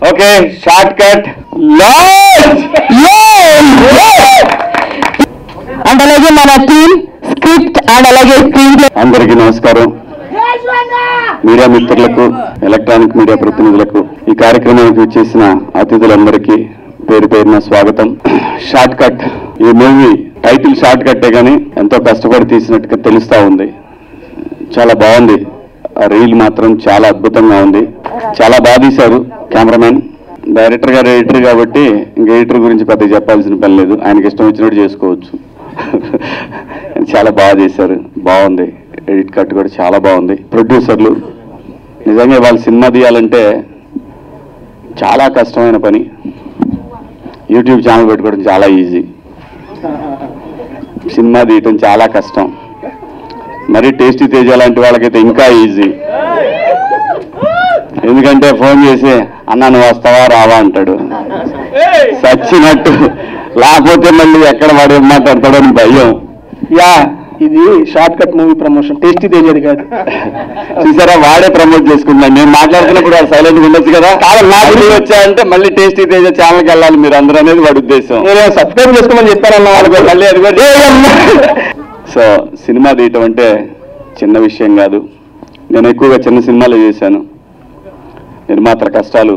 Okay, short cut and అలాగే మన team script and అలాగే స్క్రీన్ ప్లే. అందరికీ నమస్కారం. మీడియా మిత్రులకు, ఎలక్ట్రానిక్ మీడియా ప్రతినిధులకు, ఈ కార్యక్రమానికి వచ్చేసిన అతిథులందరికీ పేరు పేరున స్వాగతం. షార్ట్ కట్, ఈ మూవీ టైటిల్ షార్ట్ కట్టే కానీ ఎంతో కష్టపడి తీసినట్టుగా తెలుస్తా ఉంది. చాలా బాగుంది. ఆ రీల్ మాత్రం చాలా అద్భుతంగా ఉంది. చాలా బాగా తీశారు కెమెరామెన్. డైరెక్టర్ గారు ఎడిటర్ కాబట్టి ఇంకా ఎడిటర్ గురించి పెద్దగా చెప్పాల్సిన పని లేదు, ఆయనకి ఇష్టం వచ్చినట్టు చేసుకోవచ్చు. చాలా బాగా చేశారు, బాగుంది. ఎడిట్ కట్ కూడా చాలా బాగుంది. ప్రొడ్యూసర్లు నిజంగా వాళ్ళు సినిమా తీయాలంటే చాలా కష్టమైన పని. యూట్యూబ్ ఛానల్ పెట్టుకోవడం చాలా ఈజీ, సినిమా తీయటం చాలా కష్టం. మరి టేస్టీ తేజ లాంటి వాళ్ళకైతే ఇంకా ఈజీ. ఎందుకంటే ఫోన్ చేసి అన్నా నువ్వు వస్తావా రావా అంటాడు, సచ్చినట్టు. లేకపోతే మళ్ళీ ఎక్కడ వాడు మాట్లాడతాడని భయం. యా, ఇది shortcut movie promotion, tasty తేజది కాదు. చూసారా, వాడే ప్రమోట్ చేసుకుంటున్నాను. నేను మాట్లాడుతున్నప్పుడు వాడు సైలెంట్గా ఉండొచ్చు కదా. నాకు వచ్చాయంటే మళ్ళీ టేస్టీ తేజ ఛానల్కి వెళ్ళాలి మీరు అందరూ అనేది వాడి ఉద్దేశం. నేను సబ్స్క్రైబ్ చేసుకోమని చెప్పానన్నా వాళ్ళకి, మళ్ళీ అది కూడా. సో సినిమా తీయటం అంటే చిన్న విషయం కాదు. నేను ఎక్కువగా చిన్న సినిమాలు చేశాను. నిర్మాతల కష్టాలు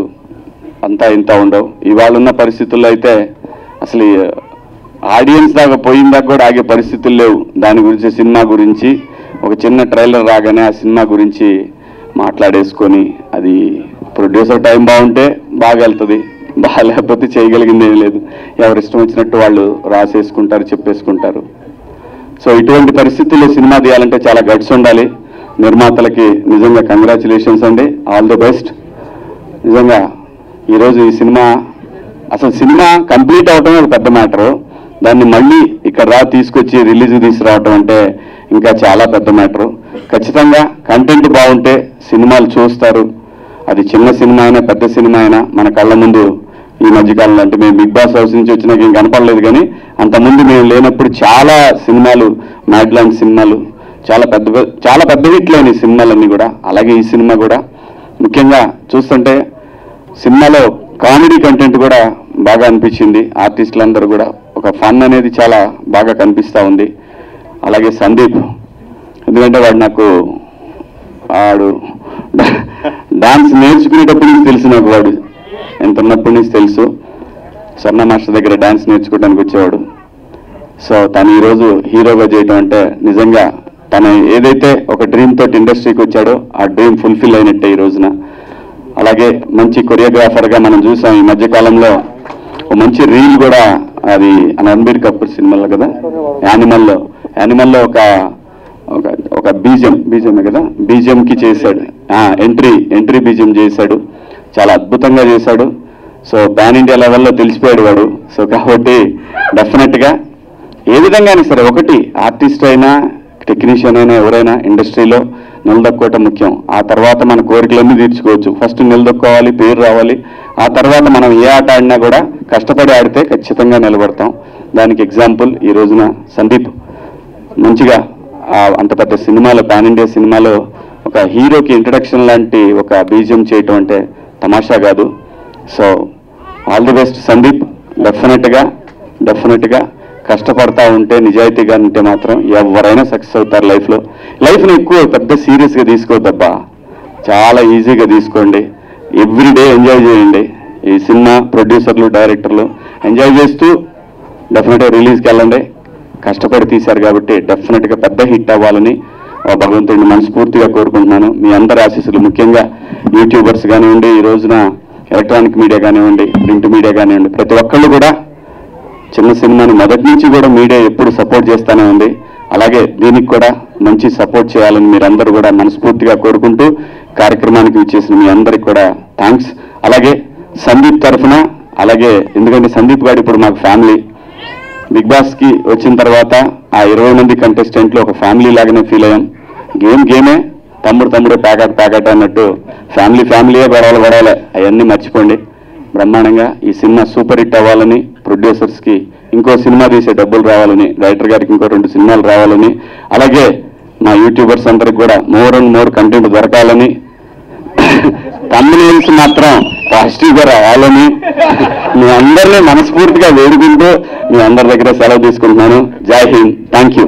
అంతా ఇంత ఉండవు. ఇవాళ ఉన్న పరిస్థితుల్లో అయితే అసలు ఆడియన్స్ దాకా పోయిన దాకా కూడా ఆగే పరిస్థితులు లేవు. దాని గురించి, సినిమా గురించి ఒక చిన్న ట్రైలర్ రాగానే ఆ సినిమా గురించి మాట్లాడేసుకొని, అది ప్రొడ్యూసర్ టైం బాగుంటే బాగా వెళ్తుంది, బాగాలేకపోతే చేయగలిగింది ఏం లేదు. ఎవరు ఇష్టం వచ్చినట్టు వాళ్ళు రాసేసుకుంటారు, చెప్పేసుకుంటారు. సో ఇటువంటి పరిస్థితుల్లో సినిమా తీయాలంటే చాలా గట్స్ ఉండాలి. నిర్మాతలకి నిజంగా కంగ్రాచులేషన్స్ అండి, ఆల్ ది బెస్ట్. నిజంగా ఈరోజు ఈ సినిమా, అసలు సినిమా కంప్లీట్ అవటమే ఒక పెద్ద మ్యాటరు. దాన్ని మళ్ళీ ఇక్కడ తీసుకొచ్చి రిలీజ్ తీసుకురావటం అంటే ఇంకా చాలా పెద్ద మ్యాటరు. ఖచ్చితంగా కంటెంట్ బాగుంటే సినిమాలు చూస్తారు. అది చిన్న సినిమా అయినా పెద్ద సినిమా అయినా. మన కళ్ళ ముందు ఈ మధ్యకాలంలో, అంటే మేము బిగ్ బాస్ హౌస్ నుంచి వచ్చినాక ఏం కనపడలేదు, కానీ అంతకుముందు మేము లేనప్పుడు చాలా సినిమాలు, మ్యాడ్ లాంటి సినిమాలు, చాలా పెద్ద హిట్లైన సినిమాలన్నీ కూడా. అలాగే ఈ సినిమా కూడా ముఖ్యంగా చూస్తుంటే సినిమాలో కామెడీ కంటెంట్ కూడా బాగా అనిపించింది. ఆర్టిస్టులందరూ కూడా ఒక ఫన్ అనేది చాలా బాగా కనిపిస్తూ ఉంది. అలాగే సందీప్, ఎందుకంటే వాడు డాన్స్ నేర్చుకునేటప్పటి నుంచి తెలుసు నాకు. వాడు ఎంత ఉన్నప్పటి నుంచి తెలుసు. స్వర్ణ మాస్టర్ దగ్గర డాన్స్ నేర్చుకోవడానికి వచ్చేవాడు. సో తను ఈరోజు హీరోగా చేయటం అంటే నిజంగా తను ఏదైతే ఒక డ్రీమ్ తోటి ఇండస్ట్రీకి వచ్చాడో ఆ డ్రీమ్ ఫుల్ఫిల్ అయినట్టే ఈ రోజున. అలాగే మంచి కొరియోగ్రాఫర్గా మనం చూసాం ఈ మధ్యకాలంలో. ఒక మంచి రీల్ కూడా, అది రణబీర్ కపూర్ సినిమాలో కదా, యానిమల్లో ఒక బీజిఎం కదా, బీజిఎంకి చేశాడు. ఎంట్రీ బీజిఎం చేశాడు, చాలా అద్భుతంగా చేశాడు. సో పాన్ ఇండియా లెవెల్లో తెలిసిపోయాడు వాడు. సో కాబట్టి డెఫినెట్గా ఏ విధంగా అయినా సరే, ఒకటి ఆర్టిస్ట్ అయినా టెక్నీషియన్ అయినా ఎవరైనా ఇండస్ట్రీలో నిలదొక్కోవటం ముఖ్యం. ఆ తర్వాత మన కోరికలన్నీ తీర్చుకోవచ్చు. ఫస్ట్ నిలదొక్కోవాలి, పేరు రావాలి. ఆ తర్వాత మనం ఏ ఆట ఆడినా కూడా కష్టపడి ఆడితే ఖచ్చితంగా నిలబడతాం. దానికి ఎగ్జాంపుల్ ఈ రోజున సందీప్ మంచిగా అంత పెద్ద సినిమాలో, పాన్ ఇండియా సినిమాలో ఒక హీరోకి ఇంట్రడక్షన్ లాంటి ఒక బీజియం చేయటం అంటే తమాషా కాదు. So all the best Sandeep. డెఫినెట్గా కష్టపడతా ఉంటే, నిజాయితీగా ఉంటే మాత్రం ఎవరైనా సక్సెస్ అవుతారు లైఫ్లో. లైఫ్ని ఎక్కువ పెద్ద సీరియస్గా తీసుకోవద్దబ్బా, చాలా ఈజీగా తీసుకోండి. ఎవ్రీడే ఎంజాయ్ చేయండి. ఈ సినిమా ప్రొడ్యూసర్లు, డైరెక్టర్లు ఎంజాయ్ చేస్తూ డెఫినెట్గా రిలీజ్కి వెళ్ళండి. కష్టపడి తీశారు కాబట్టి డెఫినెట్గా పెద్ద హిట్ అవ్వాలని భగవంతుడిని మనస్ఫూర్తిగా కోరుకుంటున్నాను. మీ అందరి ఆశీస్సులు, ముఖ్యంగా యూట్యూబర్స్ కానివ్వండి, ఈ రోజున ఎలక్ట్రానిక్ మీడియా కానివ్వండి, ప్రింట్ మీడియా కానివ్వండి, ప్రతి ఒక్కళ్ళు కూడా చిన్న సినిమాని మొదటి నుంచి కూడా మీడియా ఎప్పుడు సపోర్ట్ చేస్తూనే ఉంది. అలాగే దీనికి కూడా మంచి సపోర్ట్ చేయాలని మీరందరూ కూడా మనస్ఫూర్తిగా కోరుకుంటూ, కార్యక్రమానికి విచ్చేసిన మీ అందరికి కూడా థ్యాంక్స్. అలాగే సందీప్ తరఫున, అలాగే ఎందుకంటే సందీప్ గారు ఇప్పుడు మాకు ఫ్యామిలీ. బిగ్ బాస్కి వచ్చిన తర్వాత ఆ 20 మంది కంటెస్టెంట్లు ఒక ఫ్యామిలీ లాగానే ఫీల్ అయ్యాం. గేమే, తమ్ముడు ప్యాకెట్ అన్నట్టు ఫ్యామిలీయే గొడవలే, అవన్నీ మర్చిపోండి. బ్రహ్మాండంగా ఈ సినిమా సూపర్ హిట్ అవ్వాలని, ప్రొడ్యూసర్స్కి ఇంకో సినిమా తీసే డబ్బులు రావాలని, డైరెక్టర్ గారికి ఇంకో 2 సినిమాలు రావాలని, అలాగే మా యూట్యూబర్స్ అందరికి కూడా మోర్ అండ్ మోర్ కంటెంట్ దొరకాలని thumbnails మాత్రం పాజిటివ్గా రావాలని మీ అందరినీ మనస్ఫూర్తిగా వేడుకుంటూ మీ అందరి దగ్గర సెలవు తీసుకుంటున్నాను. జై హింద్. Thank you.